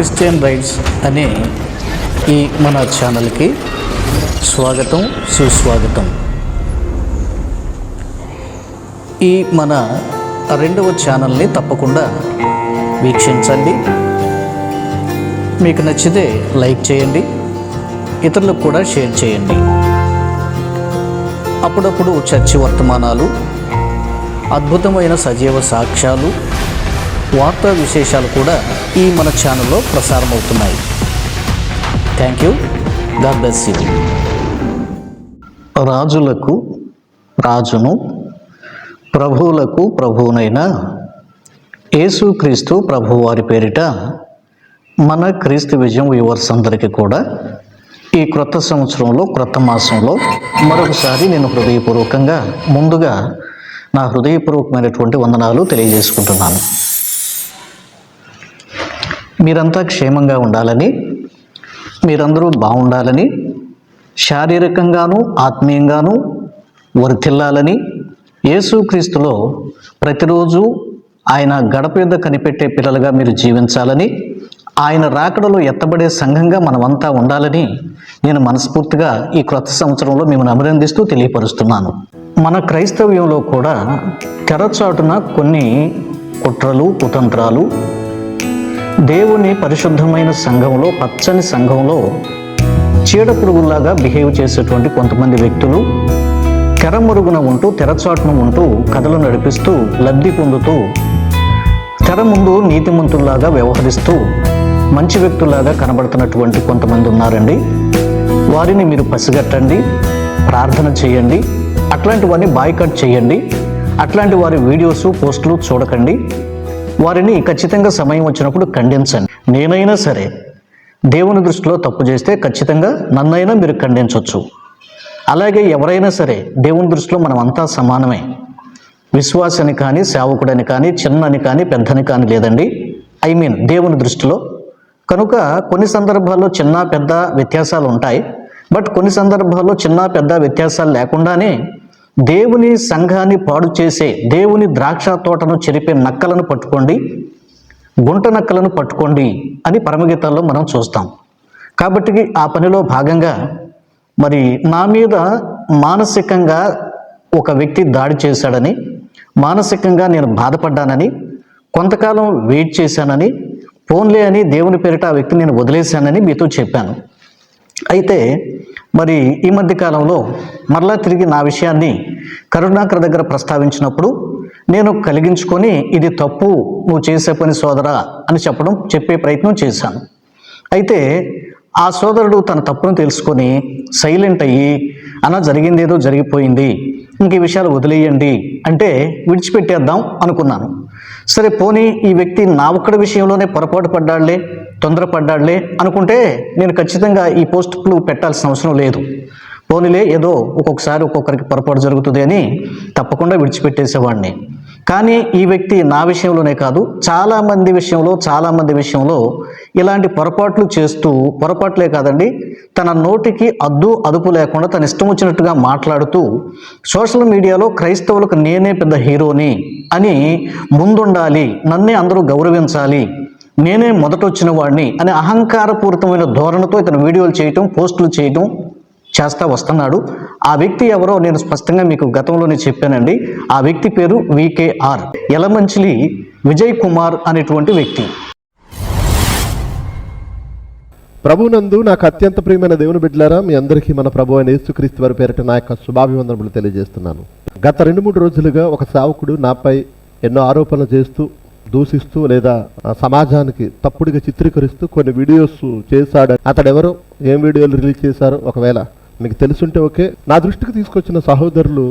Christian rights అనే ఈ మన ఛానల్కి స్వాగతం, సుస్వాగతం. ఈ మన రెండవ ఛానల్ని తప్పకుండా వీక్షించండి. మీకు నచ్చితే లైక్ చేయండి, ఇతరులకు కూడా షేర్ చేయండి. అప్పుడప్పుడు చర్చి వర్తమానాలు, అద్భుతమైన సజీవ సాక్ష్యాలు, వార్తా విశేషాలు కూడా ఈ మన ఛానల్లో ప్రసారం అవుతున్నాయి. Thank you. God bless you. రాజులకు రాజును, ప్రభువులకు ప్రభువునైన యేసుక్రీస్తు ప్రభువారి పేరిట మన క్రీస్తు విజయం వ్యూవర్స్ అందరికీ కూడా ఈ క్రొత్త సంవత్సరంలో, క్రొత్త మాసంలో మరొకసారి నేను హృదయపూర్వకంగా ముందుగా నా హృదయపూర్వకమైనటువంటి వందనాలు తెలియజేసుకుంటున్నాను. మీరంతా క్షేమంగా ఉండాలని, మీరందరూ బాగుండాలని, శారీరకంగాను ఆత్మీయంగాను వర్ధిల్లాలని, యేసుక్రీస్తులో ప్రతిరోజు ఆయన గడప యొద్ద కనిపెట్టే పిల్లలుగా మీరు జీవించాలని, ఆయన రాకడలో ఎత్తబడే సంఘంగా మనమంతా ఉండాలని నేను మనస్ఫూర్తిగా ఈ క్రొత్త సంవత్సరంలో మిమ్మల్ని అభినందిస్తూ తెలియపరుస్తున్నాను. మన క్రైస్తవ్యంలో కూడా తెరచాటున కొన్ని కుట్రలు, కుతంత్రాలు, దేవుని పరిశుద్ధమైన సంఘంలో, పచ్చని సంఘంలో చీడపురుగుల్లాగా బిహేవ్ చేసేటువంటి కొంతమంది వ్యక్తులు తెరమరుగున ఉంటూ, తెరచాటున ఉంటూ కథలు నడిపిస్తూ, లబ్ధి పొందుతూ, తెర ముందు నీతిమంతుల్లాగా వ్యవహరిస్తూ మంచి వ్యక్తుల్లాగా కనబడుతున్నటువంటి కొంతమంది ఉన్నారండి. వారిని మీరు పసిగట్టండి, ప్రార్థన చేయండి, అట్లాంటివన్నీ బాయ్కట్ చేయండి. అట్లాంటి వారి వీడియోస్, పోస్టులు చూడకండి. వారిని ఖచ్చితంగా సమయం వచ్చినప్పుడు ఖండించండి. నేనైనా సరే దేవుని దృష్టిలో తప్పు చేస్తే ఖచ్చితంగా నన్నైనా మీరు ఖండించవచ్చు. అలాగే ఎవరైనా సరే దేవుని దృష్టిలో మనం అంతా సమానమే. విశ్వాసని కానీ, సేవకుడని కానీ, చిన్నని కానీ, పెద్దని కానీ లేదండి. దేవుని దృష్టిలో. కనుక కొన్ని సందర్భాల్లో చిన్న పెద్ద వ్యత్యాసాలు ఉంటాయి. బట్ కొన్ని సందర్భాల్లో చిన్న పెద్ద వ్యత్యాసాలు లేకుండానే దేవుని సంఘాన్ని పాడు చేసే, దేవుని ద్రాక్ష తోటను చెరిపే నక్కలను పట్టుకోండి, గుంట నక్కలను పట్టుకోండి అని పరమగీతాల్లో మనం చూస్తాం. కాబట్టి ఆ పనిలో భాగంగా మరి నా మీద మానసికంగా ఒక వ్యక్తి దాడి చేశాడని, మానసికంగా నేను బాధపడ్డానని, కొంతకాలం వెయిట్ చేశానని, ఫోన్లే అని దేవుని పేరిట ఆ వ్యక్తిని నేను వదిలేశానని మీతో చెప్పాను. అయితే మరి ఈ మధ్య కాలంలో మరలా తిరిగి నా విషయాన్ని కరుణాకర్ దగ్గర ప్రస్తావించినప్పుడు నేను కలిగించుకొని, ఇది తప్పు, నువ్వు చేసే పని సోదరా అని చెప్పే ప్రయత్నం చేశాను. అయితే ఆ సోదరుడు తన తప్పును తెలుసుకొని సైలెంట్ అయ్యి, జరిగింది ఏదో జరిగిపోయింది, ఇంక ఈ విషయాలు వదిలేయండి అంటే విడిచిపెట్టేద్దాం అనుకున్నాను. సరే పోనీ ఈ వ్యక్తి నా ఒక్కడి విషయంలోనే పొరపాటు పడ్డాడులే, తొందరపడ్డాడులే అనుకుంటే నేను ఖచ్చితంగా ఈ పోస్టులు పెట్టాల్సిన అవసరం లేదు. పోనీలే, ఏదో ఒక్కొక్కసారి ఒక్కొక్కరికి పొరపాటు జరుగుతుంది అని తప్పకుండా విడిచిపెట్టేసేవాడిని. కానీ ఈ వ్యక్తి నా విషయంలోనే కాదు, చాలామంది విషయంలో ఇలాంటి పొరపాట్లు చేస్తూ, పొరపాట్లే కాదండి, తన నోటికి అదుపు లేకుండా తన ఇష్టం వచ్చినట్టుగా మాట్లాడుతూ సోషల్ మీడియాలో క్రైస్తవులకు నేనే పెద్ద హీరోని అని, ముందుండాలి, నన్నే అందరూ గౌరవించాలి, నేనే మొదటొచ్చిన వాడిని అనే అహంకారపూరితమైన ధోరణితో ఇతను వీడియోలు చేయటం, పోస్టులు చేయటం చేస్తా వస్తున్నాడు. ఆ వ్యక్తి ఎవరో నేను స్పష్టంగా మీకు గతంలోనే చెప్పానండి. ఆ వ్యక్తి పేరు VKR, యలమంచిలి విజయ్ కుమార్ అనేటువంటి వ్యక్తి. ప్రభునందు నాకు అత్యంత ప్రియమైన దేవుని బిడ్డలారా, మీ అందరికీ మన ప్రభు అయిన యేసుక్రీస్తు వారి పేరిట నా యొక్క శుభాభివందనములు తెలియజేస్తున్నాను. గత 2-3 రోజులుగా ఒక సేవకుడు నాపై ఎన్నో ఆరోపణలు చేస్తూ, దూషిస్తూ లేదా సమాజానికి తప్పుడుగా చిత్రీకరిస్తూ కొన్ని వీడియోస్ చేశాడు. అతడెవరో, ఏం వీడియోలు రిలీజ్ చేశారో ఒకవేళ మీకు తెలుసుంటే ఓకే. నా దృష్టికి తీసుకొచ్చిన సహోదరులు,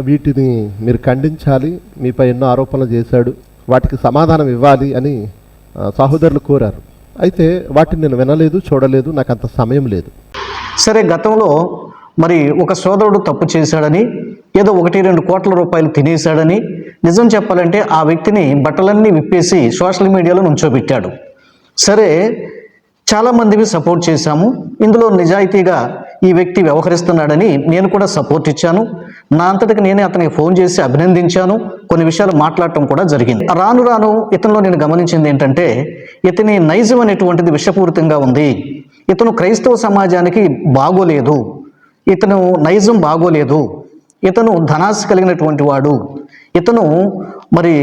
వీటిని మీరు ఖండించాలి, మీపై ఎన్నో ఆరోపణలు చేశాడు, వాటికి సమాధానం ఇవ్వాలి అని సహోదరులు కోరారు. అయితే వాటిని నేను వినలేదు, చూడలేదు, నాకు అంత సమయం లేదు. సరే, గతంలో మరి ఒక సోదరుడు తప్పు చేశాడని, ఏదో 1-2 కోట్ల రూపాయలు తినేశాడని, నిజం చెప్పాలంటే ఆ వ్యక్తిని బట్టలన్నీ విప్పేసి సోషల్ మీడియాలో నుంచోబెట్టాడు. సరే, చాలామందివి సపోర్ట్ చేశాము. ఇందులో నిజాయితీగా ఈ వ్యక్తి వ్యవహరిస్తున్నాడని నేను కూడా సపోర్ట్ ఇచ్చాను. నా అంతటికి నేనే అతనికి ఫోన్ చేసి అభినందించాను, కొన్ని విషయాలు మాట్లాడటం కూడా జరిగింది. రాను రాను ఇతనిలో నేను గమనించింది ఏంటంటే, ఇతని నైజం అనేటువంటిది విషపూరితంగా ఉంది. ఇతను క్రైస్తవ సమాజానికి బాగోలేదు, ఇతను నైజం బాగోలేదు, ఇతను ధనాశ కలిగినటువంటి వాడు, ఇతను మరి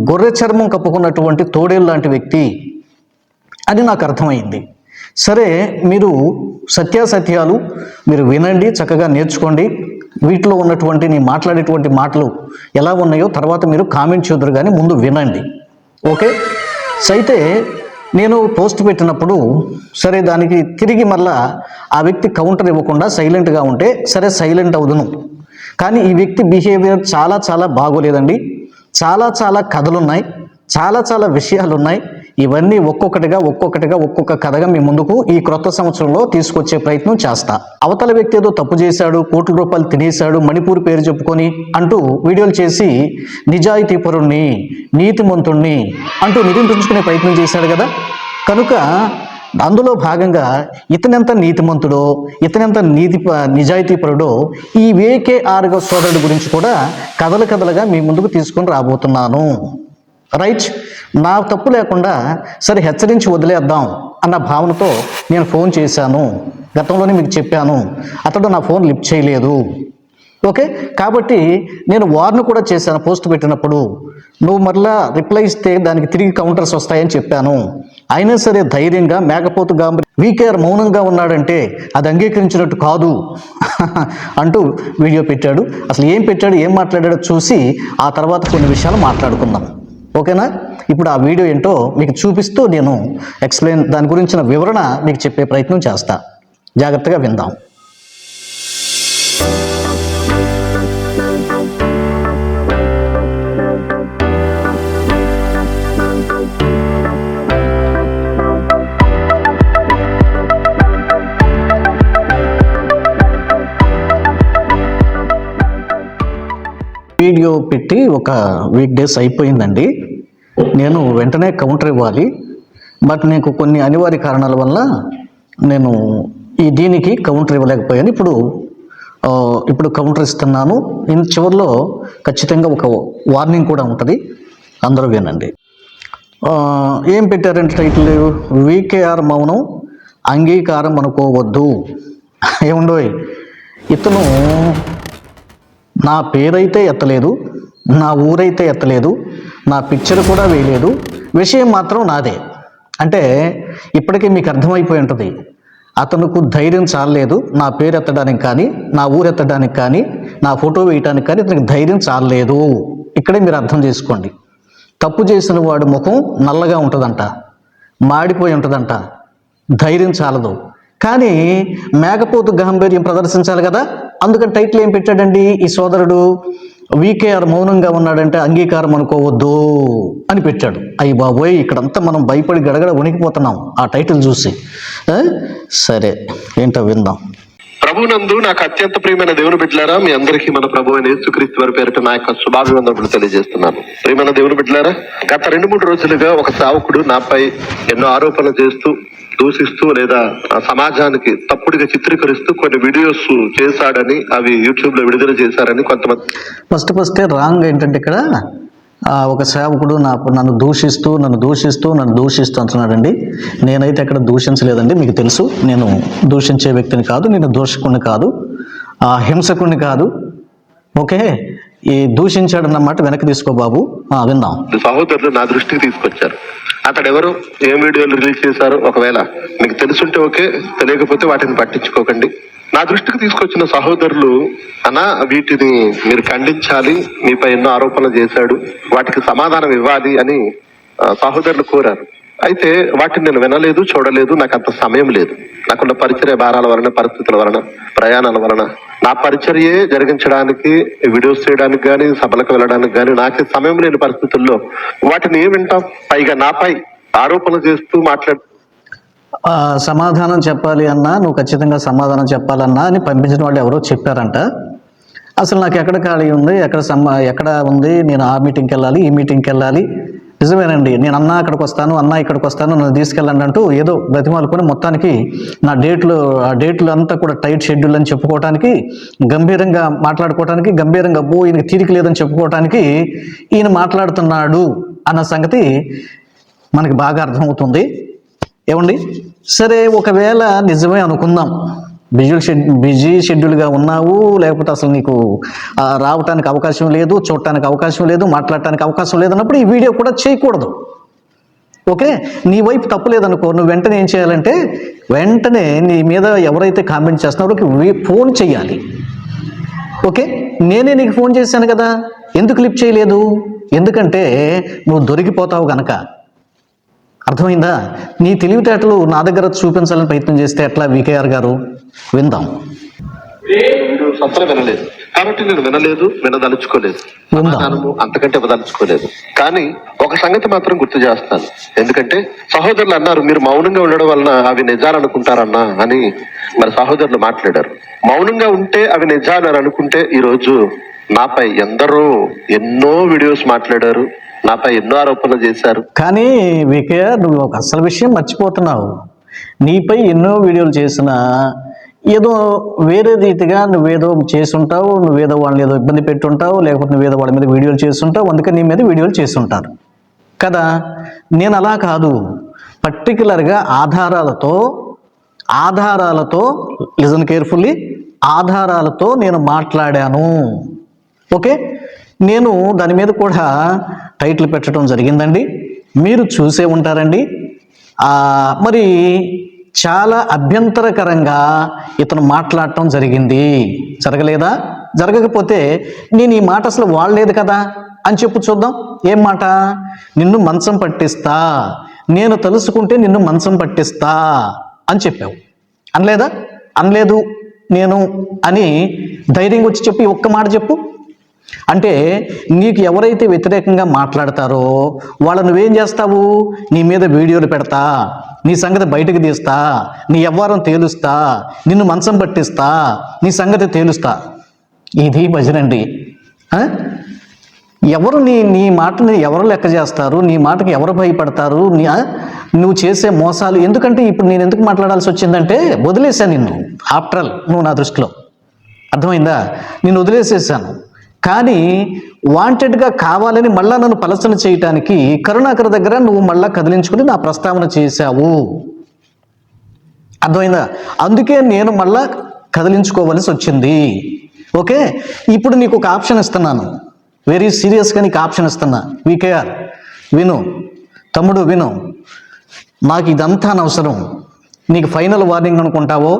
గొర్రె చర్మం కప్పుకున్నటువంటి తోడేలు లాంటి వ్యక్తి అని నాకు అర్థమైంది. సరే, మీరు సత్యాసత్యాలు మీరు వినండి, చక్కగా నేర్చుకోండి. వీటిలో ఉన్నటువంటి నేను మాట్లాడేటువంటి మాటలు ఎలా ఉన్నాయో తర్వాత మీరు కామెంట్ చేద్దరు, కానీ ముందు వినండి. ఓకే. అయితే నేను పోస్ట్ పెట్టినప్పుడు సరే దానికి తిరిగి మళ్ళా ఆ వ్యక్తి కౌంటర్ ఇవ్వకుండా సైలెంట్గా ఉంటే సరే సైలెంట్ అవుదును. కానీ ఈ వ్యక్తి బిహేవియర్ చాలా చాలా బాగోలేదండి. చాలా చాలా కథలున్నాయి, చాలా చాలా విషయాలు ఉన్నాయి. ఇవన్నీ ఒక్కొక్కటిగా ఒక్కొక్క కథగా మీ ముందుకు ఈ క్రొత్త సంవత్సరంలో తీసుకొచ్చే ప్రయత్నం చేస్తా. అవతల వ్యక్తి ఏదో తప్పు చేశాడు, కోట్ల రూపాయలు తినేశాడు, మణిపూర్ పేరు చెప్పుకొని అంటూ వీడియోలు చేసి నిజాయితీపరుణ్ణి, నీతిమంతుణ్ణి అంటూ నిరూపించుకునే ప్రయత్నం చేశాడు కదా. కనుక అందులో భాగంగా ఇతనెంత నీతిమంతుడో, ఇతనెంత నిజాయితీపరుడో ఈ VKR సోదరుడి గురించి కూడా కథలుగా మీ ముందుకు తీసుకొని రాబోతున్నాను. రైట్. నా తప్పు లేకుండా సరే హెచ్చరించి వదిలేద్దాం అన్న భావనతో నేను ఫోన్ చేశాను. గతంలోనే మీకు చెప్పాను, అతడు నా ఫోన్ లిఫ్ట్ చేయలేదు. ఓకే. కాబట్టి నేను వార్న్ కూడా చేశాను పోస్ట్ పెట్టినప్పుడు, నువ్వు మరలా రిప్లై ఇస్తే దానికి తిరిగి కౌంటర్స్ వస్తాయని చెప్పాను. అయినా సరే ధైర్యంగా మేకపోతుగా VKR మౌనంగా ఉన్నాడంటే అది అంగీకరించినట్టు కాదు అంటూ వీడియో పెట్టాడు. అసలు ఏం పెట్టాడు, ఏం మాట్లాడాడో చూసి ఆ తర్వాత కొన్ని విషయాలు మాట్లాడుకుందాం. ఓకేనా. ఇప్పుడు ఆ వీడియో ఏంటో మీకు చూపిస్తూ నేను దాని గురించిన వివరణ మీకు చెప్పే ప్రయత్నం చేస్తా. జాగ్రత్తగా విందాం. వీడియో పెట్టి ఒక వీక్ డేస్ అయిపోయిందండి. నేను వెంటనే కౌంటర్ ఇవ్వాలి, బట్ నీకు కొన్ని అనివార్య కారణాల వల్ల నేను దీనికి కౌంటర్ ఇవ్వలేకపోయాను. ఇప్పుడు కౌంటర్ ఇస్తున్నాను. చివరిలో ఖచ్చితంగా ఒక వార్నింగ్ కూడా ఉంటుంది, అందరూ వినండి. ఏం పెట్టారంటే టైటిల్, VKR మౌనం అంగీకారం అనుకోవద్దు. ఏముండోయ్, ఇతను నా పేరైతే ఎత్తలేదు, నా ఊరైతే ఎత్తలేదు, నా పిక్చర్ కూడా వేయలేదు, విషయం మాత్రం నాదే. అంటే ఇప్పటికీ మీకు అర్థమైపోయి ఉంటుంది, అతనుకు ధైర్యం చాలలేదు నా పేరు ఎత్తడానికి కానీ, నా ఊరు ఎత్తడానికి కానీ, నా ఫోటో వేయటానికి కానీ అతనికి ధైర్యం చాలలేదు. ఇక్కడే మీరు అర్థం చేసుకోండి. తప్పు చేసిన వాడి ముఖం నల్లగా ఉంటుందంట, మాడిపోయి ఉంటుందంట, ధైర్యం చాలదు. కానీ మేకపోతు గాంభీర్యం ప్రదర్శించాలి కదా. అందుకని టైటిల్ ఏం పెట్టాడండి ఈ సోదరుడు, VKR మౌనంగా ఉన్నాడంటే అంగీకారం అనుకోవద్దు అని పెట్టాడు. అయ్యి బాబోయ్, ఇక్కడంతా మనం భయపడి గడగడ వణికిపోతున్నాం ఆ టైటిల్ చూసి. సరే ఏంటో విందాం. ప్రభునందు నాకు అత్యంత ప్రియమైన దేవుని బిడ్డలారా, మీ అందరికీ మన ప్రభు అయిన యేసుక్రీస్తు వారి పేరిట నా యొక్క శుభాభివందనలు తెలియజేస్తున్నాను. ప్రియమైన దేవుని బిడ్డలారా, గత 2-3 రోజులుగా ఒక సేవకుడు నాపై ఎన్నో ఆరోపణలు చేస్తూ, దూషిస్తూ లేదా సమాజానికి తప్పుడుగా చిత్రీకరిస్తూ కొన్ని వీడియోస్ చేశాడని, అవి యూట్యూబ్ లో విడుదల చేశారని కొంతమంది. ఫస్ట్ రాంగ్ ఏంటంటే ఇక్కడ ఒక సేవకుడు నన్ను దూషిస్తూ అంటున్నాడండి. నేనైతే ఎక్కడ దూషించలేదండి. మీకు తెలుసు, నేను దూషించే వ్యక్తిని కాదు, నేను దూషకుడిని కాదు, హింసకుడిని కాదు. ఓకే. ఈ దూషించాడన్నమాట వెనక్కి తీసుకో బాబు. విందాం. సహోదరులు నా దృష్టికి తీసుకొచ్చారు. అతడు ఎవరు, ఏం వీడియోలు రిలీజ్ చేశారు, ఒకవేళ మీకు తెలుసుంటే ఓకే, తెలియకపోతే వాటిని పట్టించుకోకండి. నా దృష్టికి తీసుకొచ్చిన సహోదరులు, అన్నా వీటిని మీరు ఖండించాలి, మీపై ఎన్నో ఆరోపణలు చేశాడు, వాటికి సమాధానం ఇవ్వాలి అని సహోదరులు కోరారు. అయితే వాటిని నేను వినలేదు, చూడలేదు, నాకు అంత సమయం లేదు. నాకున్న పరిచర్య భారాల వలన, పరిస్థితుల వలన, ప్రయాణాల వలన నా పరిచర్యే జరిగించడానికి, వీడియోస్ చేయడానికి కానీ, సభలకు వెళ్ళడానికి కానీ నాకే సమయం లేని పరిస్థితుల్లో వాటిని ఏం వింటాం. పైగా నాపై ఆరోపణలు చేస్తూ సమాధానం చెప్పాలి అన్నా, నువ్వు ఖచ్చితంగా సమాధానం చెప్పాలన్నా అని పంపించిన వాళ్ళు ఎవరో చెప్పారంట. అసలు నాకు ఎక్కడ ఖాళీ ఉంది, ఎక్కడ ఉంది, నేను ఆ మీటింగ్కి వెళ్ళాలి, ఈ మీటింగ్కి వెళ్ళాలి, నిజమేనండి, నేను అన్న అక్కడికి వస్తాను, అన్న ఇక్కడికి వస్తాను, నన్ను తీసుకెళ్ళండి అంటూ ఏదో బ్రతిమాలుకొని మొత్తానికి నా డేట్లు అంతా కూడా టైట్ షెడ్యూల్ అని చెప్పుకోవడానికి, గంభీరంగా మాట్లాడుకోవడానికి, గంభీరంగా ఈయనకి తీరిక లేదని చెప్పుకోవడానికి ఈయన మాట్లాడుతున్నాడు అన్న సంగతి మనకి బాగా అర్థమవుతుంది. ఏమండి, సరే ఒకవేళ నిజమే అనుకుందాం, బిజీ షెడ్యూల్గా ఉన్నావు, లేకపోతే అసలు నీకు రావటానికి అవకాశం లేదు, చూడటానికి అవకాశం లేదు, మాట్లాడటానికి అవకాశం లేదన్నప్పుడు ఈ వీడియో కూడా చేయకూడదు. ఓకే, నీ వైపు తప్పు లేదనుకో, నువ్వు వెంటనే ఏం చేయాలంటే వెంటనే నీ మీద ఎవరైతే కామెంట్ చేస్తున్నారో ఫోన్ చేయాలి. ఓకే, నేనే నీకు ఫోన్ చేశాను కదా, ఎందుకు లిఫ్ట్ చేయలేదు? ఎందుకంటే నువ్వు దొరికిపోతావు కనుక. అర్థమైందా? నీ తెలివితేటలు నా దగ్గర చూపించాలని ప్రయత్నం చేస్తే ఎట్లా వికేఆర్ గారు? విందాం. అసలు వినలేదు కాబట్టి నేను వినదలుచుకోలేదు, అంతకంటే ఇవ్వదలుచుకోలేదు. కానీ ఒక సంగతి మాత్రం గుర్తు చేస్తాను. ఎందుకంటే సహోదరులు అన్నారు, మీరు మౌనంగా ఉండడం వలన అవి నిజాలు అనుకుంటారన్నా అని. మరి సహోదరులు మాట్లాడారు, మౌనంగా ఉంటే అవి నిజాలు అని అనుకుంటే ఈ రోజు నాపై ఎందరో ఎన్నో వీడియోస్ మాట్లాడారు, నాపై ఎన్నో ఆరోపణలు చేశారు. కానీ వికేఆర్, నువ్వు ఒక అసలు విషయం మర్చిపోతున్నావు. నీపై ఎన్నో వీడియోలు చేసినా ఏదో వేరే రీతిగా నువ్వేదో చేసుంటావు, నువ్వేదో వాళ్ళని ఏదో ఇబ్బంది పెట్టుంటావు, లేకపోతే నువ్వేదో వాళ్ళ మీద వీడియోలు చేస్తుంటావు, అందుకని నీ మీద వీడియోలు చేస్తుంటారు కదా. నేను అలా కాదు, పర్టికులర్గా ఆధారాలతో లిజన్ కేర్ఫుల్లీ, ఆధారాలతో నేను మాట్లాడాను. ఓకే, నేను దాని మీద కూడా టైటిల్ పెట్టడం జరిగిందండి, మీరు చూసే ఉంటారండి. మరి చాలా అభ్యంతరకరంగా ఇతను మాట్లాడటం జరిగింది. జరగలేదా? జరగకపోతే నేను ఈ మాట అసలు వాడలేదు కదా అని చెప్పు చూద్దాం. ఏం మాట? నిన్ను మంచం పట్టిస్తా, నేను తెలుసుకుంటే నిన్ను మంచం పట్టిస్తా అని చెప్పావు. అనలేదా? అనలేదు నేను అని ధైర్యంగా వచ్చి చెప్పి ఒక్క మాట చెప్పు. అంటే నీకు ఎవరైతే వ్యతిరేకంగా మాట్లాడతారో వాళ్ళు నువ్వేం చేస్తావు? నీ మీద వీడియోలు పెడతా, నీ సంగతి బయటకు తీస్తా, నీ వ్యవహారం తేలుస్తా, నిన్ను మంచం పట్టిస్తా, నీ సంగతి తేలుస్తా. ఇది భజనండి. ఎవరు నీ మాటని ఎవరు లెక్క చేస్తారు? నీ మాటకి ఎవరు భయపడతారు? నువ్వు చేసే మోసాలు. ఎందుకంటే ఇప్పుడు నేను ఎందుకు మాట్లాడాల్సి వచ్చిందంటే వదిలేశాను నిన్ను. ఆఫ్టర్ ఆల్ నువ్వు నా దృష్టిలో, అర్థమైందా? నేను వదిలేసేసాను. కానీ వాంటెడ్గా కావాలని మళ్ళా నన్ను పలసన చేయటానికి కరుణాకర్ దగ్గర నువ్వు మళ్ళా కదిలించుకుని నా ప్రస్తావన చేశావు. అర్థమైందా? అందుకే నేను మళ్ళా కదిలించుకోవలసి వచ్చింది. ఓకే, ఇప్పుడు నీకు ఒక ఆప్షన్ ఇస్తున్నాను, వెరీ సీరియస్గా నీకు ఆప్షన్ ఇస్తున్నా. వికేఆర్ విను, తమ్ముడు విను. నాకు ఇదంతా అనవసరం. నీకు ఫైనల్ వార్నింగ్ అనుకుంటావో,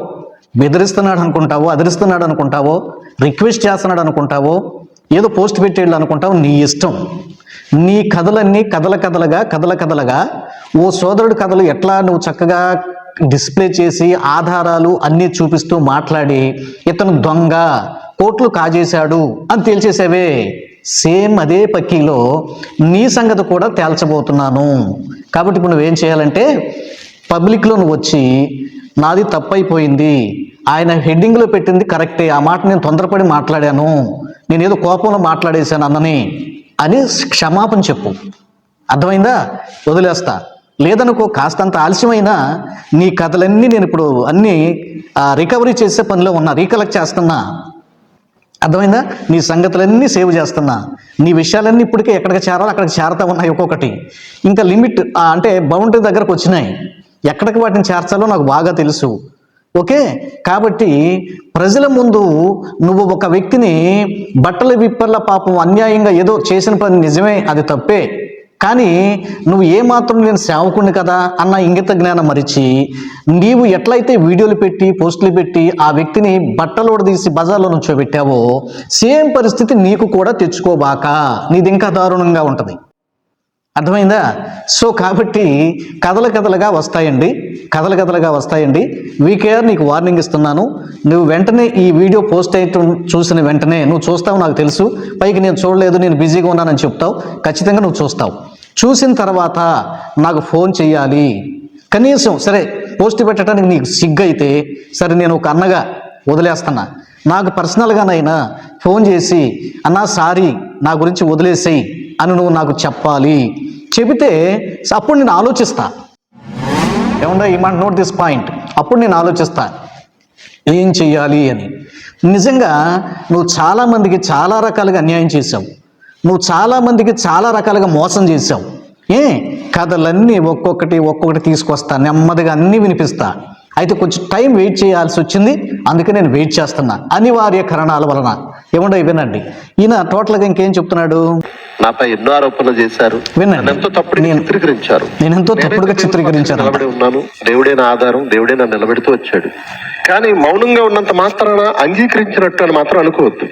బెదిరిస్తున్నాడు అనుకుంటావో, అదిరిస్తున్నాడు అనుకుంటావో, రిక్వెస్ట్ చేస్తున్నాడు అనుకుంటావో, ఏదో పోస్ట్ పెట్టేళ్ళు అనుకుంటావు, నీ ఇష్టం. నీ కథలన్నీ కథలగా ఓ సోదరుడు కథలు ఎట్లా నువ్వు చక్కగా డిస్ప్లే చేసి ఆధారాలు అన్నీ చూపిస్తూ మాట్లాడి ఇతను దొంగ, కోట్లు కాజేశాడు అని తేల్చేసావే, సేమ్ అదే పక్కీలో నీ సంగతి కూడా తేల్చబోతున్నాను. కాబట్టి ఇప్పుడు నువ్వేం చేయాలంటే పబ్లిక్లో నువ్వు వచ్చి నాది తప్పైపోయింది, ఆయన హెడ్డింగ్లో పెట్టింది కరెక్టే, ఆ మాట నేను తొందరపడి మాట్లాడాను, నేనేదో కోపంలో మాట్లాడేశాను అన్నని అని క్షమాపణ చెప్పు. అర్థమైందా? వదిలేస్తా. లేదనుకో, కాస్తంత ఆలస్యమైనా నీ కథలన్నీ నేను ఇప్పుడు అన్నీ రికవరీ చేసే పనిలో ఉన్నా, రీకలెక్ట్ చేస్తున్నా. అర్థమైందా? నీ సంగతులన్నీ సేవ్ చేస్తున్నా. నీ విషయాలన్నీ ఇప్పటికే ఎక్కడికి చేరాలో అక్కడికి చేరతా ఉన్నాయి. ఒక్కొక్కటి ఇంకా లిమిట్ అంటే బౌండరీ దగ్గరకు వచ్చినాయి. ఎక్కడికి వాటిని చేర్చాలో నాకు బాగా తెలుసు. ఓకే, కాబట్టి ప్రజల ముందు నువ్వు ఒక వ్యక్తిని బట్టల విప్పర్ల పాపం అన్యాయంగా ఏదో చేసిన పని నిజమే, అది తప్పే, కానీ నువ్వు ఏమాత్రం నేను సేవకుడిని కదా అన్న ఇంగిత జ్ఞానం మరిచి నీవు ఎట్లయితే వీడియోలు పెట్టి పోస్టులు పెట్టి ఆ వ్యక్తిని బట్టలోడు తీసి బజార్లో నుంచోబెట్టావో సేమ్ పరిస్థితి నీకు కూడా తెచ్చుకోబాక, నీది ఇంకా దారుణంగా ఉంటుంది. అర్థమైందా? సో కాబట్టి కథలుగా వస్తాయండి. వికేఆర్ నీకు వార్నింగ్ ఇస్తున్నాను. నువ్వు వెంటనే ఈ వీడియో పోస్ట్ అయ్యటం చూసిన వెంటనే నువ్వు చూస్తావు, నాకు తెలుసు. పైకి నేను చూడలేదు, నేను బిజీగా ఉన్నానని చెప్తావు. ఖచ్చితంగా నువ్వు చూస్తావు. చూసిన తర్వాత నాకు ఫోన్ చేయాలి. కనీసం సరే పోస్ట్ పెట్టడానికి నీకు సిగ్గు అయితే సరే, నేను ఒక అన్నగా వదిలేస్తున్నా. నాకు పర్సనల్గానైనా ఫోన్ చేసి అన్నా సారీ, నా గురించి వదిలేసేయి అని నువ్వు నాకు చెప్పాలి. చెబితే అప్పుడు నేను ఆలోచిస్తా. ఏమన్నా ఈ మాట నోట్ దిస్ పాయింట్. అప్పుడు నేను ఆలోచిస్తా ఏం చెయ్యాలి అని. నిజంగా నువ్వు చాలామందికి చాలా రకాలుగా అన్యాయం చేశావు, నువ్వు చాలామందికి చాలా రకాలుగా మోసం చేశావు. కథలన్నీ ఒక్కొక్కటి తీసుకొస్తా, నెమ్మదిగా అన్నీ వినిపిస్తా. అయితే కొంచెం టైం వెయిట్ చేయాల్సి వచ్చింది, అందుకే నేను వెయిట్ చేస్తున్నా అనివార్య కారణాల వలన. ఏమండో వినండి, ఈయన టోటల్గా ఇంకేం చెప్తున్నాడు? నాపై ఎన్నో ఆరోపణలు చేశారు, ఎంతో తప్పుడుగా చిత్రీకరించారు. నేను ఎంతో తప్పుడుగా చిత్రీకరించాను. నిలబడి ఉన్నాను, దేవుడే నా ఆధారం, దేవుడే నన్ను నిలబెడుతూ వచ్చాడు. కానీ మౌనంగా ఉన్నంత మాత్రాన అంగీకరించినట్టు అని మాత్రం అనుకోవద్దు.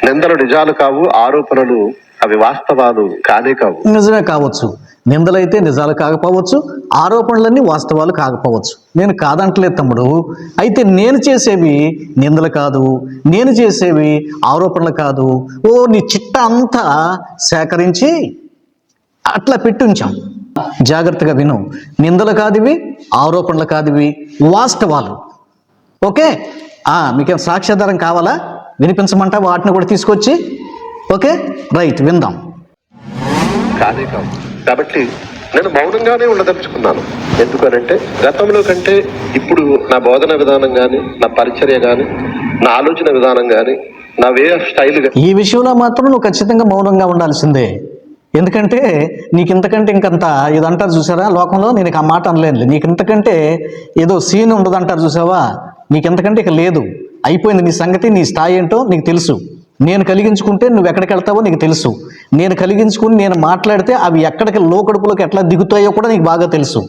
నిందలు నిజాలు కావు, ఆరోపణలు అవి వాస్తవాలు కానే కావు. నిజమే కావచ్చు, నిందలైతే నిజాలు కాకపోవచ్చు, ఆరోపణలన్నీ వాస్తవాలు కాకపోవచ్చు. నేను కాదంటలేదు తమ్ముడు. అయితే నేను చేసేవి నిందలు కాదు, నేను చేసేవి ఆరోపణలు కాదు. నీ చిట్ట అంతా సేకరించి అట్లా పెట్టి ఉంచాం. జాగ్రత్తగా విను. నిందలు కాదివి, ఆరోపణలు కాదివి, వాస్తవాలు. ఓకే, మీకేం సాక్ష్యాధారం కావాలా? వినిపించమంటా వాటిని కూడా తీసుకొచ్చి? ఓకే రైట్, విందాం. కాదే కాదు. కాబట్టి నేను మౌనంగానే ఉండదలుచుకున్నాను. ఎందుకనంటే గతంలో కంటే ఇప్పుడు నా బోధన విధానం కానీ, నా పరిచర్య కానీ, నా ఆలోచన విధానం కానీ, నా వే ఆఫ్ స్టైల్ కానీ, ఈ విషయంలో మాత్రం నువ్వు ఖచ్చితంగా మౌనంగా ఉండాల్సిందే. ఎందుకంటే నీకు ఇంతకంటే ఇంకంత ఇదంటారు చూసారా లోకంలో, నేను ఆ మాట అనలేను. నీకు ఇంతకంటే ఏదో సీన్ ఉండదంటారు చూసావా, నీకు ఇంతకంటే ఇక లేదు. అయిపోయింది నీ సంగతి, నీ స్థాయి ఏంటో నీకు తెలుసు. నేను కలిగించుకుంటే నువ్వు ఎక్కడికి వెళ్తావో నీకు తెలుసు. నేను కలిగించుకుని నేను మాట్లాడితే అవి ఎక్కడికి లోకడుపులోకి ఎట్లా దిగుతాయో కూడా నీకు బాగా తెలుసు.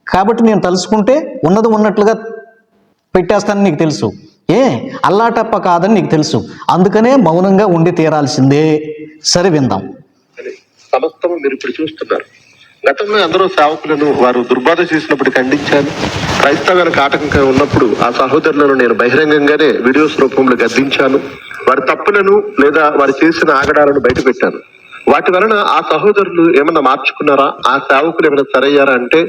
కాబట్టి నేను తలుసుకుంటే ఉన్నది ఉన్నట్లుగా పెట్టేస్తానని నీకు తెలుసు. అల్లాటప్ప కాదని నీకు తెలుసు. అందుకనే మౌనంగా ఉండి తీరాల్సిందే. సరే, విందాం. సమస్తము మీరు ఇప్పుడు చూస్తున్నారు. గతంలో అందరూ సేవకులను వారు దుర్బాధ చేసినప్పుడు ఖండించాను. క్రైస్తవానికి ఆటంకంగా ఉన్నప్పుడు ఆ సహోదరులను నేను బహిరంగంగానే వీడియోస్ రూపంలో గద్దించాను. వారి తప్పులను లేదా వారు చేసిన ఆగడాలను బయట పెట్టాను. వాటి వలన ఆ సహోదరులు ఏమన్నా మార్చుకున్నారా, ఆ సేవకులు ఏమైనా సరయ్యారా అంటే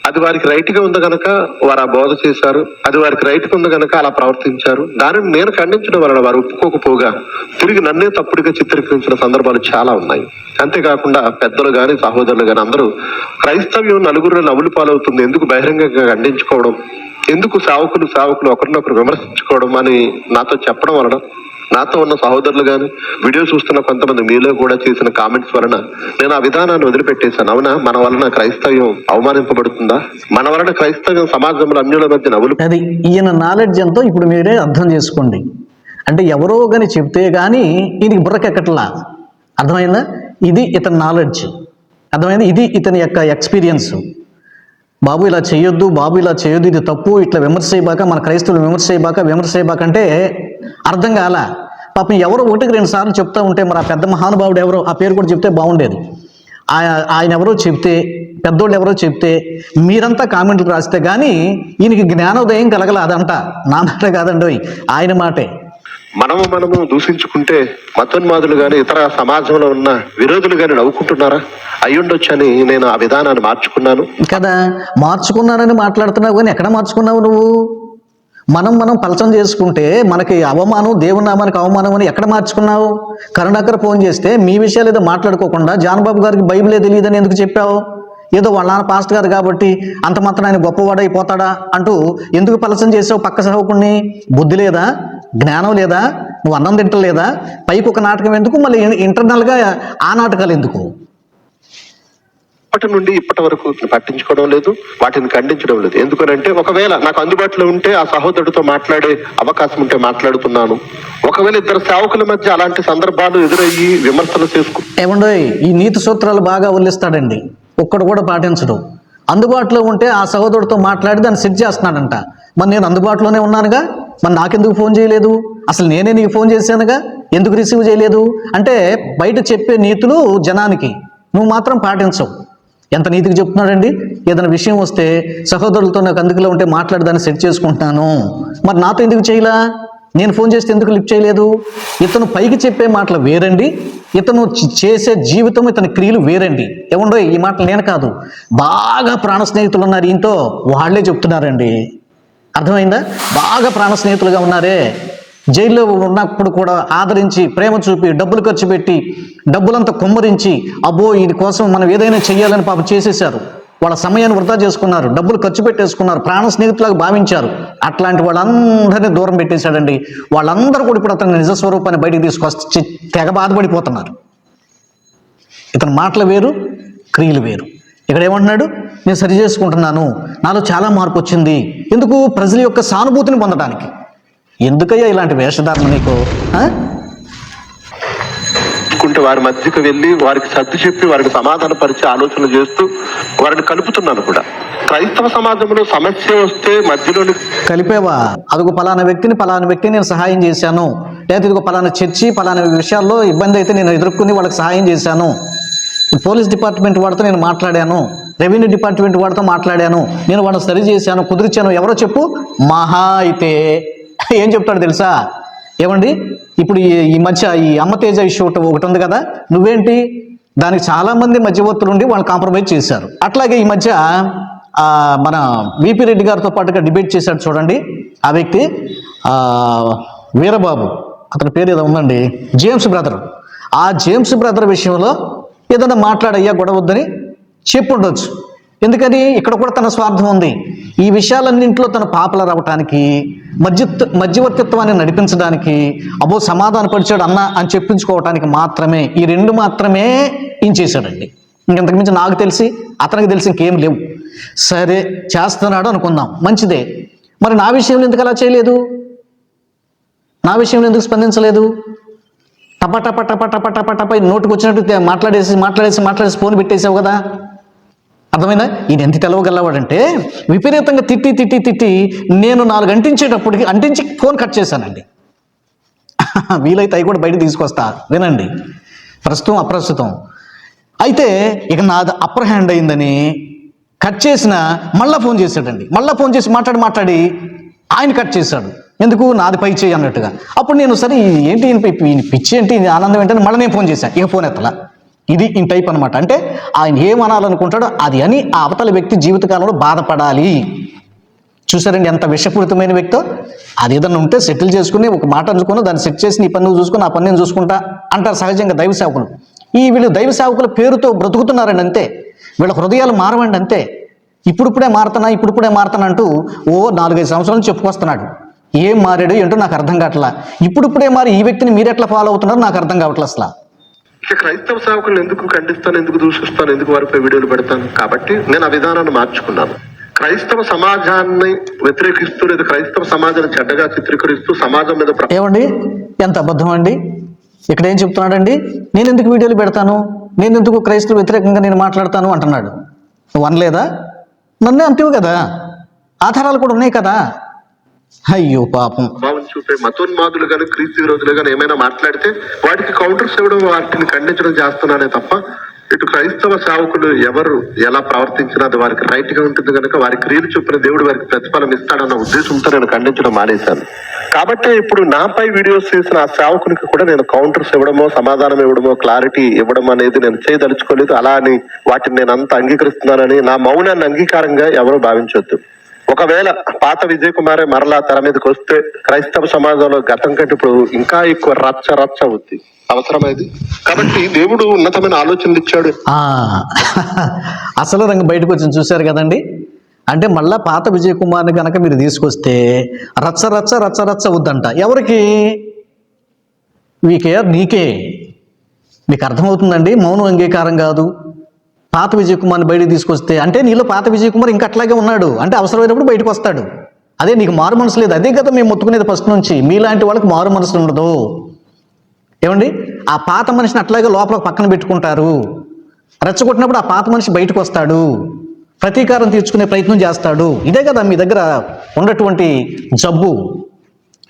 అది వారికి రైట్ గా ఉంది కనుక వారు ఆ బోధ చేశారు, అది వారికి రైట్ గా ఉంది కనుక అలా ప్రవర్తించారు. దానిని నేను ఖండించడం వలన వారు ఒప్పుకోకపోగా తిరిగి నన్నే తప్పుడుగా చిత్రీకరించిన సందర్భాలు చాలా ఉన్నాయి. అంతేకాకుండా పెద్దలు గాని సహోదరులు గాని అందరూ క్రైస్తవ్యం నలుగురు నవ్వులు పాలవుతుంది, ఎందుకు బహిరంగంగా ఖండించుకోవడం, ఎందుకు సేవకులు ఒకరినొకరు విమర్శించుకోవడం అని నాతో చెప్పడం వలన, నాతో ఉన్న సహోదరులు కానీ వీడియో చూస్తున్న కొంతమంది మీలో కూడా చేసిన కామెంట్స్ వలన నేను ఆ విధానాన్ని వదిలిపెట్టేశాను. అవునా, మన వలన క్రైస్తవ్యం అవమానింపబడుతుందా? మన వలన క్రైస్తవ్యం సమాజంలో అన్యుల మధ్య నవ్వులు. అది ఈయన నాలెడ్జ్ ఎంతో ఇప్పుడు మీరే అర్థం చేసుకోండి. అంటే ఎవరో కానీ చెప్తే కానీ ఇది బుర్రకెక్కట్లా. అర్థమైందా? ఇది ఇతని నాలెడ్జ్, అర్థమైంది? ఇది ఇతని యొక్క ఎక్స్పీరియన్స్. బాబు ఇలా చేయొద్దు, బాబు ఇలా చేయొద్దు, ఇది తప్పు, ఇట్లా విమర్శ చేయబాక, మన క్రైస్తవులు విమర్శ చేయబాక అంటే అర్థం కాల. పాపం ఎవరో 1-2 సార్లు చెప్తా ఉంటే మరి ఆ పెద్ద మహానుభావుడు ఎవరో, ఆ పేరు కూడా చెప్తే బాగుండేది. ఆయన ఎవరో చెప్తే, పెద్దోళ్ళు ఎవరో చెప్తే మీరంతా కామెంట్లు రాస్తే కానీ ఈయనకి జ్ఞానోదయం కలగల. అదంట నా మాట కాదండి, ఆయన మాటే. మనము దూషించుకుంటే మతోన్మాదులు గాని ఇతర సమాజంలో ఉన్న విరోధులు గాని నవ్వుకుంటున్నారా? అయ్యుండొచ్చని నేను ఆ విధానాన్ని మార్చుకున్నాను కదా. మార్చుకున్నానని మాట్లాడుతున్నావు కానీ ఎక్కడ మార్చుకున్నావు నువ్వు? మనం పలచం చేసుకుంటే మనకి అవమానం, దేవుని నామానికి అవమానం అని ఎక్కడ మార్చుకున్నావు? కరుణాకర్ ఫోన్ చేస్తే మీ విషయాలు ఏదో మాట్లాడుకోకుండా జాన్బాబు గారికి బైబిలే తెలియదని ఎందుకు చెప్పావు? ఏదో వాళ్ళ నాన్న పాస్ట్ గారు కాబట్టి అంత మాత్రం ఆయన గొప్పవాడైపోతాడా అంటూ ఎందుకు పలచం చేసావు పక్క సహకుడిని? బుద్ధి లేదా? జ్ఞానం లేదా? నువ్వు అన్నం తింటలేదా? పైకి ఒక నాటకం ఎందుకు, మళ్ళీ ఇంటర్నల్గా ఆ నాటకాలు ఎందుకు? ఇప్పటి నుండి ఇప్పటి వరకు పట్టించుకోవడం లేదు, వాటిని ఖండించడం లేదు. ఎందుకనంటే ఒకవేళ నాకు అందుబాటులో ఉంటే ఆ సహోదరుడితో మాట్లాడే అవకాశం ఉంటే మాట్లాడుతున్నాను. ఒకవేళ ఇద్దరు సేవకుల మధ్య అలాంటి సందర్భాలు ఎదురయ్యి విమర్శలు చేసుకు ఏమండో ఈ నీతి సూత్రాలు బాగా ఉల్లిస్తాడండి, ఒక్కడు కూడా పాటించడు. అందుబాటులో ఉంటే ఆ సహోదరుడితో మాట్లాడి దాన్ని సెట్ చేస్తున్నాడంట. మరి నేను అందుబాటులోనే ఉన్నానుగా, మరి నాకెందుకు ఫోన్ చేయలేదు? అసలు నేనే నీకు ఫోన్ చేశానుగా, ఎందుకు రిసీవ్ చేయలేదు? అంటే బయట చెప్పే నీతులు జనానికి, నువ్వు మాత్రం పాటించవు. ఎంత నీతికి చెప్తున్నాడండి. ఏదైనా విషయం వస్తే సహోదరులతో నాకు అందుకులో ఉంటే మాట్లాడి దాన్ని సెట్ చేసుకుంటున్నాను, మరి నాతో ఎందుకు చేయలా? నేను ఫోన్ చేస్తే ఎందుకు లిఫ్ట్ చేయలేదు? ఇతను పైకి చెప్పే మాటలు వేరండి, ఇతను చేసే జీవితం, ఇతని క్రియలు వేరండి. ఏముండో ఈ మాటలు నేను కాదు, బాగా ప్రాణ స్నేహితులు ఉన్నారు ఈయనతో, వాళ్ళే చెప్తున్నారండి. అర్థమైందా? బాగా ప్రాణ స్నేహితులుగా ఉన్నారే, జైల్లో ఉన్నప్పుడు కూడా ఆదరించి ప్రేమ చూపి డబ్బులు ఖర్చు పెట్టి డబ్బులంతా కుమ్మరించి అబ్బో ఇది కోసం మనం ఏదైనా చెయ్యాలని పాపం చేసేశారు. వాళ్ళ సమయాన్ని వృధా చేసుకున్నారు, డబ్బులు ఖర్చు పెట్టేసుకున్నారు, ప్రాణ స్నేహితులకు భావించారు. అట్లాంటి వాళ్ళందరినీ దూరం పెట్టేశాడండి. వాళ్ళందరూ కూడా ఇప్పుడు అతని నిజ స్వరూపాన్ని బయటికి తీసుకొచ్చి తెగ బాధపడిపోతున్నారు. ఇతని మాటలు వేరు, క్రియలు వేరు. ఇక్కడ ఏమంటున్నాడు? నేను సరి చేసుకుంటున్నాను, నాలో చాలా మార్పు వచ్చింది. ఎందుకు? ప్రజల యొక్క సానుభూతిని పొందడానికి. ఎందుకయ్యా ఇలాంటి వేషధారణ నీకు? కుంటే వారి మధ్యకు వెళ్ళి వారికి సర్ది చెప్పి వారికి సమాధానపరిచే ఆలోచనలు చేస్తూ వారిని కలుపుతున్నాను కూడా. క్రైస్తవ సమాజంలో సమస్య వస్తే మధ్యలోని కలిపేవా? అదిగో పలానా వ్యక్తిని నేను సహాయం చేశాను, లేదా ఇదిగో పలానా చర్చి పలానా విషయాల్లో ఇబ్బంది అయితే నేను ఎదుర్కొని వాళ్ళకి సహాయం చేశాను. పోలీస్ డిపార్ట్మెంట్ వాడితో నేను మాట్లాడాను, రెవెన్యూ డిపార్ట్మెంట్ వాడితో మాట్లాడాను, నేను వాళ్ళని సరి చేశాను, కుదిర్చాను. ఎవరో చెప్పు. మహా అయితే ఏం చెప్తాడు తెలుసా? ఏమండి, ఇప్పుడు ఈ మధ్య ఈ అమ్మతేజ ఇష్యూ ఒకటి ఉంది కదా, నువ్వేంటి దానికి చాలామంది మధ్యవర్తులు ఉండి వాళ్ళు కాంప్రమైజ్ చేశారు. అట్లాగే ఈ మధ్య మన విపి రెడ్డి గారితో పాటుగా డిబేట్ చేశాడు చూడండి ఆ వ్యక్తి, వీరబాబు, అతని పేరు ఏదో ఉందండి, జేమ్స్ బ్రదర్. ఆ జేమ్స్ బ్రదర్ విషయంలో ఏదైనా మాట్లాడయ్యా గొడవద్దని చెప్పుండొచ్చు. ఎందుకని? ఇక్కడ కూడా తన స్వార్థం ఉంది. ఈ విషయాలన్నింటిలో తన పాపులర్ అవ్వటానికి, మధ్యవర్తిత్వాన్ని నడిపించడానికి, అబ్బో సమాధానపరిచాడు అన్న అని చెప్పించుకోవటానికి మాత్రమే ఈ రెండు మాత్రమే ఏం చేశాడండి. ఇంకంతకు మించి నాకు తెలిసి అతనికి తెలిసి ఇంకేం లేవు. సరే చేస్తున్నాడు అనుకుందాం, మంచిదే. మరి నా విషయంలో ఎందుకు అలా చేయలేదు? నా విషయంలో ఎందుకు స్పందించలేదు? టప నోటుకు వచ్చినట్టు మాట్లాడేసి ఫోన్ పెట్టేసావు కదా. అర్థమైందా? ఈయన ఎంత తెలవగలవాడంటే విపరీతంగా తిట్టి నేను 4 అంటించేటప్పటికి అంటించి ఫోన్ కట్ చేశానండి. వీలైతే అవి కూడా బయట తీసుకొస్తా, వినండి. ప్రస్తుతం అప్రస్తుతం అయితే ఇక నాది అప్పర్ హ్యాండ్ అయిందని కట్ చేసిన మళ్ళీ ఫోన్ చేశాడండి. మళ్ళీ ఫోన్ చేసి మాట్లాడి ఆయన కట్ చేశాడు. ఎందుకు? నాది పై చేయి అన్నట్టుగా. అప్పుడు నేను సరే ఏంటి ఈయన పిచ్చి ఏంటి ఆనందం ఏంటని మళ్ళీ నేను ఫోన్ చేశాను. ఇక ఫోన్ ఎత్తలా. ఇది ఇన్ టైప్ అనమాట. అంటే ఆయన ఏమనాలనుకుంటాడో అది అని ఆ అవతల వ్యక్తి జీవితకాలంలో బాధపడాలి. చూసారండి ఎంత విషపూరితమైన వ్యక్తో. అది ఏదన్నా ఉంటే సెటిల్ చేసుకుని ఒక మాట అనుకుని దాన్ని సెట్ చేసి నీ పని నువ్వు చూసుకుని ఆ పని నేను చూసుకుంటా అంటారు సహజంగా దైవ సేవకులు. వీళ్ళు దైవ సేవకుల పేరుతో బ్రతుకుతున్నారండి అంతే. వీళ్ళ హృదయాలు మారవండి అంతే. ఇప్పుడిప్పుడే మారుతానా అంటూ 4-5 సంవత్సరాల నుంచి చెప్పుకొస్తున్నాడు. ఏం మారాడు ఏంటో నాకు అర్థం కావట్లా. ఇప్పుడిప్పుడే మారి ఈ వ్యక్తిని మీరు ఎట్లా ఫాలో అవుతున్నారో నాకు అర్థం కావట్లే అసలు. క్రైస్తవ సేవకులను ఎందుకు ఖండిస్తాను, ఎందుకు దూషిస్తాను, ఎందుకు వారిపై వీడియోలు పెడతాను? కాబట్టి నేను ఆ విధానాన్ని మార్చుకున్నాను. క్రైస్తవ సమాజాన్ని వ్యతిరేకిస్తూ లేదా క్రైస్తవ సమాజాన్ని చెడ్డగా చిత్రీకరిస్తూ సమాజం మీద ఏమండి ఎంత అబద్ధం అండి. ఇక్కడ ఏం చెప్తున్నాడండి? నేను ఎందుకు వీడియోలు పెడతాను, నేను ఎందుకు క్రైస్తవ వ్యతిరేకంగా నేను మాట్లాడతాను అంటున్నాడు. నువ్వు అనలేదా? నన్నే అంటివి కదా, ఆధారాలు కూడా ఉన్నాయి కదా. అయ్యో పాపం. భావం చూపే మతోన్మాదులు కానీ క్రీస్తు విరోధులు కానీ ఏమైనా మాట్లాడితే వాటికి కౌంటర్స్ ఇవ్వడం, వాటిని ఖండించడం చేస్తున్నానే తప్ప ఇటు క్రైస్తవ సేవకులు ఎవరు ఎలా ప్రవర్తించినా అది వారికి రైట్ గా ఉంటుంది కనుక వారి క్రియలు చొప్పున దేవుడు వారికి ప్రతిఫలం ఇస్తాడన్న ఉద్దేశంతో నేను ఖండించడం మానేశాను. కాబట్టి ఇప్పుడు నాపై వీడియోస్ చేసిన ఆ సేవకునికి కూడా నేను కౌంటర్స్ ఇవ్వడమో, సమాధానం ఇవ్వడమో, క్లారిటీ ఇవ్వడం అనేది నేను చేయదలుచుకోలేదు. అలా అని వాటిని నేను అంత అంగీకరిస్తున్నానని నా మౌనాన్ని అంగీకారంగా ఎవరు భావించొద్దు. ఒకవేళ పాత విజయ్ కుమారే మరలా తెర మీదకి వస్తే క్రైస్తవ సమాజంలో గతం కంటే ఇప్పుడు ఇంకా ఎక్కువ రచ్చ అవుద్ది. అవసరమైంది కాబట్టి దేవుడు ఉన్నతమైన ఆలోచనలు ఇచ్చాడు. అసలు రంగు బయటకు వచ్చి చూశారు కదండి. అంటే మళ్ళా పాత విజయ్ కుమార్ని కనుక మీరు తీసుకొస్తే రచ్చ అవుద్దంట. ఎవరికి? నీకే. మీకు అర్థమవుతుందండి. మౌనం అంగీకారం కాదు. పాత విజయ్ కుమార్ని బయటకు తీసుకొస్తే అంటే నీలో పాత విజయ్ కుమార్ ఇంకా అట్లాగే ఉన్నాడు. అంటే అవసరమైనప్పుడు బయటకు వస్తాడు. అదే నీకు మారు మనసు లేదు. అదే కదా మేము మొత్తుకునేది ఫస్ట్ నుంచి. మీలాంటి వాళ్ళకి మారు మనసు ఉండదు. ఏమండి? ఆ పాత మనిషిని అట్లాగే లోపల పక్కన పెట్టుకుంటారు. రెచ్చగొట్టినప్పుడు ఆ పాత మనిషి బయటకు వస్తాడు, ప్రతీకారం తీర్చుకునే ప్రయత్నం చేస్తాడు. ఇదే కదా మీ దగ్గర ఉన్నటువంటి జబ్బు.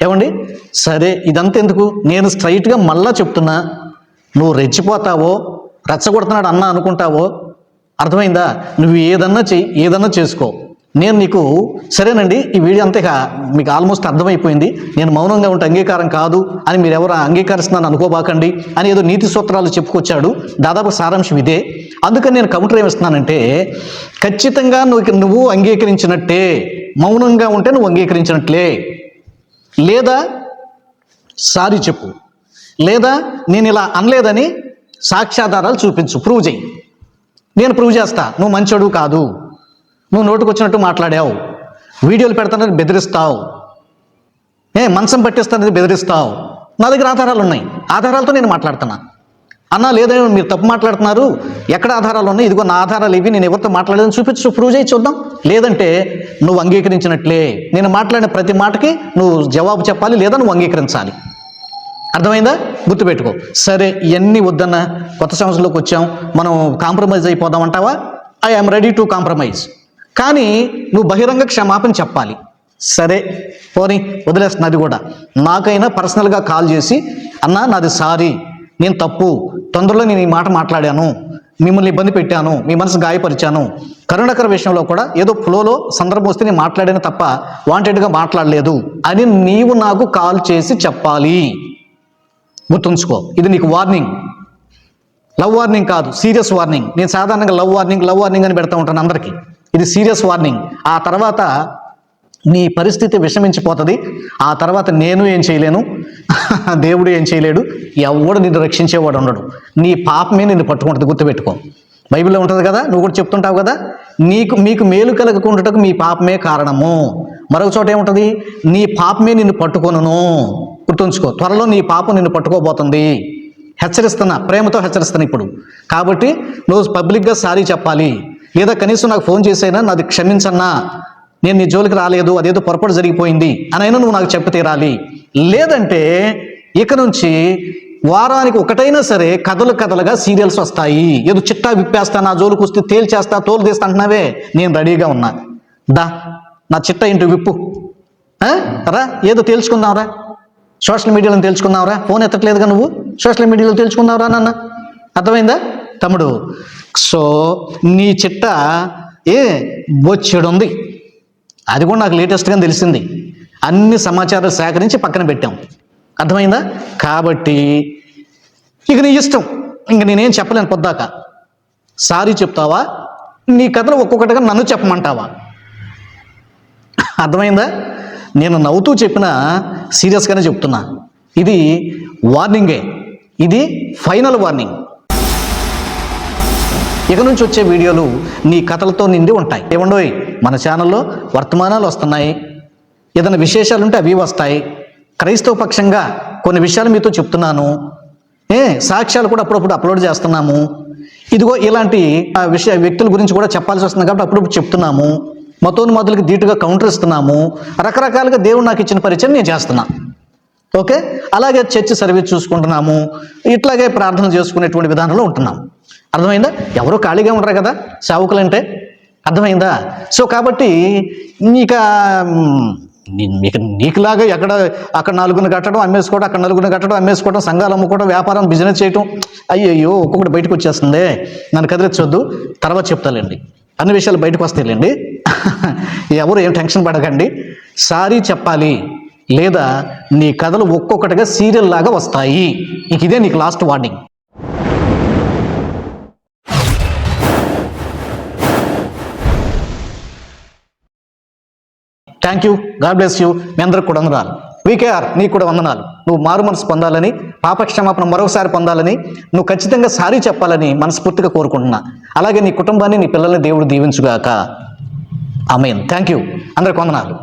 ఏమండి? సరే ఇదంతా ఎందుకు? నేను స్ట్రైట్గా మళ్ళా చెప్తున్నా, నువ్వు రెచ్చిపోతావో రెచ్చగొడుతున్నాడు అన్న అనుకుంటావో, అర్థమైందా? నువ్వు ఏదన్నా చెయ్యి, ఏదన్నా చేసుకో. నేను నీకు సరేనండి. ఈ వీడియో అంతే మీకు ఆల్మోస్ట్ అర్థమైపోయింది. నేను మౌనంగా ఉంటే అంగీకారం కాదు అని మీరు ఎవరు అంగీకరిస్తున్నాను అనుకోబాకండి అని ఏదో నీతి సూత్రాలు చెప్పుకొచ్చాడు. దాదాపు సారాంశం ఇదే. అందుకని నేను కౌంటర్ ఏమిస్తున్నానంటే, ఖచ్చితంగా నువ్వు అంగీకరించినట్టే, మౌనంగా ఉంటే నువ్వు అంగీకరించినట్లే. లేదా సారీ చెప్పు, లేదా నేను ఇలా అనలేదని సాక్ష్యాధారాలు చూపించు, ప్రూవ్ చేయి. నేను ప్రూవ్ చేస్తా నువ్వు మంచోడు కాదు, నువ్వు నోటుకు వచ్చినట్టు మాట్లాడావు, వీడియోలు పెడతానని బెదిరిస్తావు, మంచం పట్టిస్తానని బెదిరిస్తావు. నా దగ్గర ఆధారాలు ఉన్నాయి, ఆధారాలతో నేను మాట్లాడుతున్నా. అన్నా లేదని మీరు తప్పు మాట్లాడుతున్నారు, ఎక్కడ ఆధారాలు ఉన్నాయి, ఇదిగో నా ఆధారాలు ఇవి, నేను ఎవరితో మాట్లాడేదని చూపించు, ప్రూవ్ చేయి చూద్దాం. లేదంటే నువ్వు అంగీకరించినట్లే, నేను మాట్లాడిన ప్రతి మాటకి నువ్వు జవాబు చెప్పాలి, లేదా నువ్వు అంగీకరించాలి. అర్థమైందా? గుర్తుపెట్టుకో. సరే, ఇవన్నీ వద్దన్నా, కొత్త సంవత్సరంలోకి వచ్చాం, మనం కాంప్రమైజ్ అయిపోదాం అంటావా? I am ready to compromise. కానీ నువ్వు బహిరంగ క్షమాపణ చెప్పాలి. సరే పోనీ వదిలేస్తున్నా, అది కూడా. నాకైనా పర్సనల్గా కాల్ చేసి, అన్నా నాది సారీ, నేను తప్పు, తొందరలో నేను ఈ మాట మాట్లాడాను, మిమ్మల్ని ఇబ్బంది పెట్టాను, మీ మనసు గాయపరిచాను, కరుణాకర విషయంలో కూడా ఏదో ఫ్లోలో సందర్భం వస్తే నేను మాట్లాడాను తప్ప వాంటెడ్గా మాట్లాడలేదు అని నీవు నాకు కాల్ చేసి చెప్పాలి. గుర్తుంచుకో, ఇది నీకు వార్నింగ్, లవ్ వార్నింగ్ కాదు, సీరియస్ వార్నింగ్. నేను సాధారణంగా లవ్ వార్నింగ్ అని పెడతా ఉంటాను అందరికీ. ఇది సీరియస్ వార్నింగ్. ఆ తర్వాత నీ పరిస్థితి విషమించిపోతుంది. ఆ తర్వాత నేను ఏం చేయలేను, దేవుడు ఏం చేయలేడు, ఎవడు నిన్ను రక్షించేవాడు ఉండడు. నీ పాపమే నిన్ను పట్టుకుంటుంది. గుర్తుపెట్టుకో, బైబిల్లో ఉంటుంది కదా, నువ్వు కూడా చెప్తుంటావు కదా, మీకు మేలు కలగకుండాటకు మీ పాపమే కారణము. మరొక చోట ఏముంటుంది, నీ పాపమే నిన్ను పట్టుకొనును. గుర్తుంచుకో, త్వరలో నీ పాపం నిన్ను పట్టుకోబోతుంది. హెచ్చరిస్తున్నా, ప్రేమతో హెచ్చరిస్తున్నా ఇప్పుడు. కాబట్టి నువ్వు పబ్లిక్గా సారీ చెప్పాలి, లేదా కనీసం నాకు ఫోన్ చేసైనా నాది క్షమించన్నా, నేను నీ జోలికి రాలేదు, అదేదో పొరపాటు జరిగిపోయింది అని అయినా నువ్వు నాకు చెప్పి తీరాలి. లేదంటే ఇక నుంచి వారానికి ఒకటైనా సరే కథలుగా సీరియల్స్ వస్తాయి. ఏదో చిట్టా విప్పేస్తా, నా జోలికి వస్తే తేల్చేస్తా, తోలు తీస్తా అంటున్నావే, నేను రెడీగా ఉన్నా. దా నా చిట్టా ఇంటూ విప్పు, రా ఏదో తేల్చుకుందాంరా, సోషల్ మీడియాలో తేల్చుకుందాంరా. ఫోన్ ఎత్తట్లేదుగా నువ్వు, సోషల్ మీడియాలో తేల్చుకుందాంరా నాన్న. అర్థమైందా తమ్ముడు? సో నీ చిట్ట బొచ్చెడుంది, అది కూడా నాకు లేటెస్ట్గా తెలిసింది. అన్ని సమాచారాలు సేకరించి పక్కన పెట్టాం. అర్థమైందా? కాబట్టి ఇక నీ ఇష్టం, ఇంక నేనేం చెప్పలేను. పొద్దాక సారీ చెప్తావా, నీ కథలు ఒక్కొక్కటిగా నన్ను చెప్పమంటావా? అర్థమైందా? నేను నవ్వుతూ చెప్పినా సీరియస్గానే చెప్తున్నా. ఇది వార్నింగే, ఇది ఫైనల్ వార్నింగ్. ఇక నుంచి వచ్చే వీడియోలు నీ కథలతో నిండి ఉంటాయి. ఏమండోయ్, మన ఛానల్లో వర్తమానాలు వస్తున్నాయి, ఏదైనా విశేషాలు ఉంటే అవి వస్తాయి. క్రైస్తవ పక్షంగా కొన్ని విషయాలు మీతో చెప్తున్నాను, సాక్ష్యాలు కూడా అప్పుడప్పుడు అప్లోడ్ చేస్తున్నాము. ఇదిగో ఇలాంటి వ్యక్తుల గురించి కూడా చెప్పాల్సి వస్తుంది కాబట్టి అప్పుడప్పుడు చెప్తున్నాము. మతోన్మాదులకి ధీటుగా కౌంటర్ ఇస్తున్నాము. రకరకాలుగా దేవుడు నాకు ఇచ్చిన పరిచయం నేను చేస్తున్నా. ఓకే, అలాగే చర్చ్ సర్వీస్ చూసుకుంటున్నాము, ఇట్లాగే ప్రార్థన చేసుకునేటువంటి విధానంలో ఉంటున్నాం. అర్థమైందా? ఎవరో ఖాళీగా ఉంటారు కదా సేవకులంటే. అర్థమైందా? సో కాబట్టి నీకులాగా అక్కడ నలుగురిని కట్టడం అమ్మేసుకోవడం, అక్కడ నలుగురిని కట్టడం అమ్మేసుకోవడం, సంఘాలు అమ్ముకోవడం, వ్యాపారం బిజినెస్ చేయటం, అయ్యయ్యో ఒక్కొక్కటి బయటకు వచ్చేస్తుంది. నన్ను కదిలించొద్దు, తర్వాత చెప్తాలేండి, అన్ని విషయాలు బయటకు వస్తాయిలేండి. ఎవరు ఏం టెన్షన్ పడకండి. సారీ చెప్పాలి, లేదా నీ కథలు ఒక్కొక్కటిగా సీరియల్ లాగా వస్తాయి. ఇదే నీకు last warning. Thank you, God bless you. మీ అందరికి కూడా వందనాలు. వీకేఆర్ నీకు కూడా వందనాలు. నువ్వు మారు మనసు పొందాలని, పాపక్షమాపణ మరొకసారి పొందాలని, నువ్వు ఖచ్చితంగా సారీ చెప్పాలని మనస్ఫూర్తిగా కోరుకుంటున్నా. అలాగే నీ కుటుంబాన్ని, నీ పిల్లల్ని దేవుడు దీవించుగాక. ఆమేన్. థ్యాంక్ యూ, అందరికి వందనాలు.